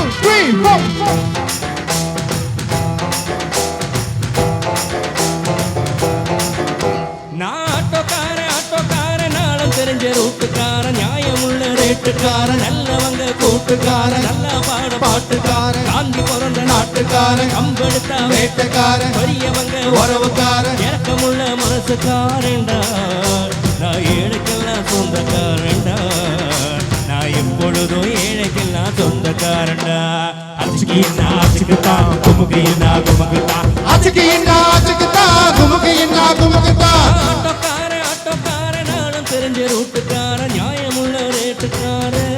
3, 4. நான் ஆட்டோக்காரன் நாளும் தெரிஞ்ச ரூட்டுக்காரன் நியாயமுள்ள ரேட்டுக்காரன் நல்லவங்க கூட்டுக்காரன் நல்லா பாட்டுக்காரன் காந்தி பிறந்த நாட்டுக்காரன் கம்பெடுத்தா வேட்டுக்காரன் பெரியவங்க உறவுக்காரன் இறக்கமுள்ள மனசுக்காரன்டா நான் ஏழைக்கெல்லாம் சொந்தக்காரன்டா நான் எப்பொழுதும் ஏழைக்கெல்லாம் சொந்தக்காரன்டா அச்சுக்கின்னா அச்சுக்குத்தான் குமுகையின்னா குமுகுத்தான் அச்சுக்கின்னா குமுகையின்னா குமுகுத்தான் ஆட்டோக்காரன் நானும் தெரிஞ்ச ரூட்டுக்காரன் நியாயமுள்ள ரேட்டுக்காரன்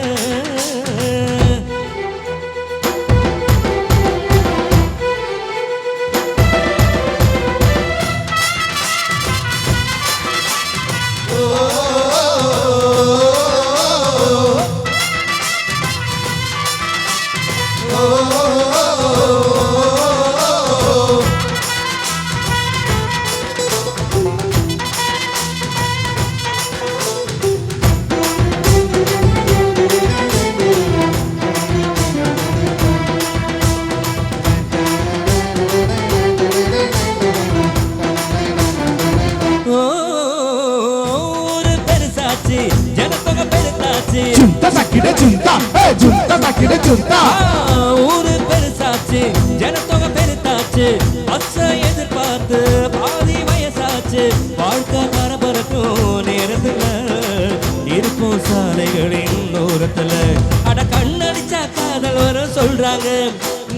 ஜுந்தா சக்கிட ஜுந்தா ஜுந்தா சக்கிட ஜுந்தா ஊரு பெருசாச்சு ஜனத்தொகை பெருத்தாச்சு பச்சை எதிர்பார்த்து பாதி வயசாச்சு வாழ்க்கை பரபரக்கும் நேரத்துல இருக்கும் சாலைகளின் தூரத்துல அட கண்ணடிச்சா காதல் வரும் சொல்றாங்க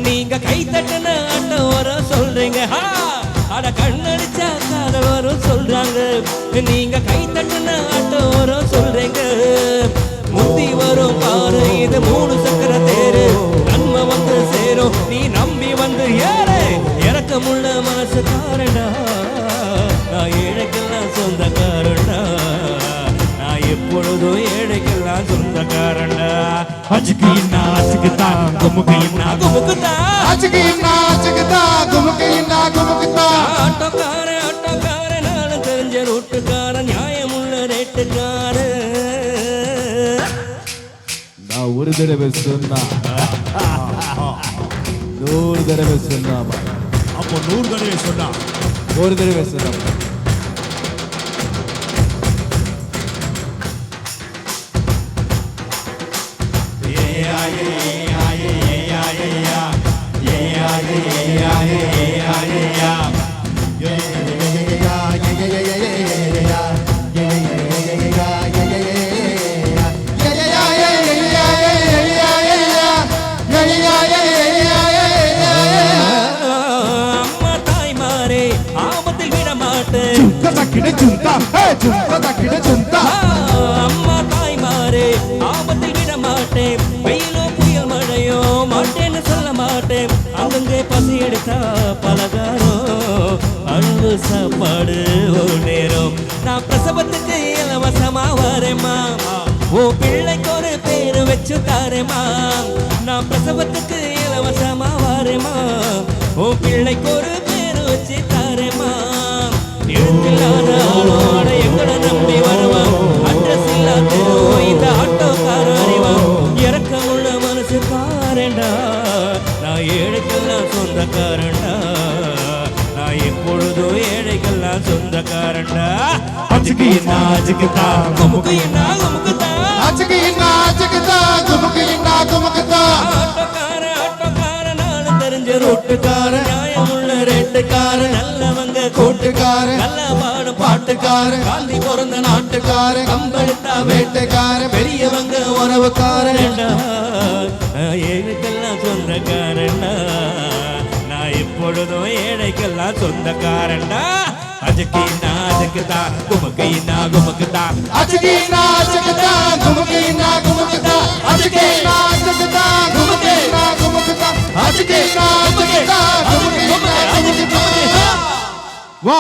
நீங்க கை தட்டுன ஆட்டம் வரும் சொல்றீங்க அட கண்ணடிச்சா காதல் வரும் சொல்றாங்க நீங்க கை தட்டுன ஆட்டம் வரும் சொல்றீங்க முத்தி வரும் பாரு இது 3 சக்கர தேரு நன்மை வந்து சேரும் நீ நம்பி வந்து ஏறு இறக்கமுள்ள மனசுக்காரன்டா நான் ஏழைக்கெல்லாம் சொந்தக்காரன்டா நான் எப்பொழுதும் ஏழைக்கெல்லாம் சொந்தக்காரன்டா அச்சுக்கின்னா அச்சுக்குத்தான் குமுகையின்னா குமுகுத்தான் அச்சுக்கின்னா குமுகையின்னா குமுகுத்தான் ஆட்டோக்காரன் நானும் தெரிஞ்ச ரூட்டுக்காரன் நியாயமுள்ள ரேட்டுக்காரன் ஒரு தடவை சொன்னா 100 தடவை சொன்னா அப்போ 100 தடவை சொன்னா ஒரு தடவை சொன்னா அம்மா தாய்மாரே ஆபத்தில் விட மாட்டேன் வெயிலோ புயல் மழையோ மாட்டேன்னு சொல்ல மாட்டேன் அங்கங்கே பசி எடுத்தா பலகாரம் அன்பு சாப்பாடு ஒரு நேரம் நான் பிரசவத்துக்கு இலவசமா வரேம்மா ஓ பிள்ளைக்கு ஒரு பேரு வச்சு தாரேம்மா நான் பிரசவத்துக்கு இலவசமா வரேம்மா ஓ பிள்ளைக்கு ஒரு பேரு வச்சு தாரேம்மா எழுத்தில்லாத ஆளோட எங்களை நம்பி வருவான் அட்ரஸ் இல்லாத இந்த ஆட்டோக்காரன் அறிவான் இறக்கமுள்ள மனசுக்காரன்டா நான் ஏழைக்கெல்லாம் சொந்தக்காரன்டா நான் எப்பொழுதும் ஏழைக்கெல்லாம் சொந்தக்காரன்டா அச்சுக்கின்னா அச்சுக்குத்தான் குமுகையின்னா குமுகுத்தான் அச்சுக்கின்னா குமுகையின்னா ஆட்டோக்காரன் நானும் தெரிஞ்ச ரூட்டுக்காரன் நியாயமுள்ள ரேட்டுக்காரன் நல்லவங்க கூட்டுக்காரன் நல்லா பாடும் பாட்டுக்காரன் காந்தி பிறந்த நாட்டுக்காரன் கம்பெடுத்தா வேட்டுக்காரன் பெரியவங்க உறவுக்காரன் ஏழைக்கெல்லாம் சொந்தக்காரன்டா நான் எப்பொழுதும் ஏழைக்கெல்லாம் சொந்தக்காரன்டா அச்சுக்கின்னா அச்சுக்குத்தான் குமுகையின்னா குமுகுத்தான் அச்சுக்கின்னா குமுகையின்னா குமுகுத்தான் அச்சுக்கின்னா குமுகையின்னா குமுகுத்தான் அச்சுக்கின்னா குமுகையின்னா குமுகுத்தான் வா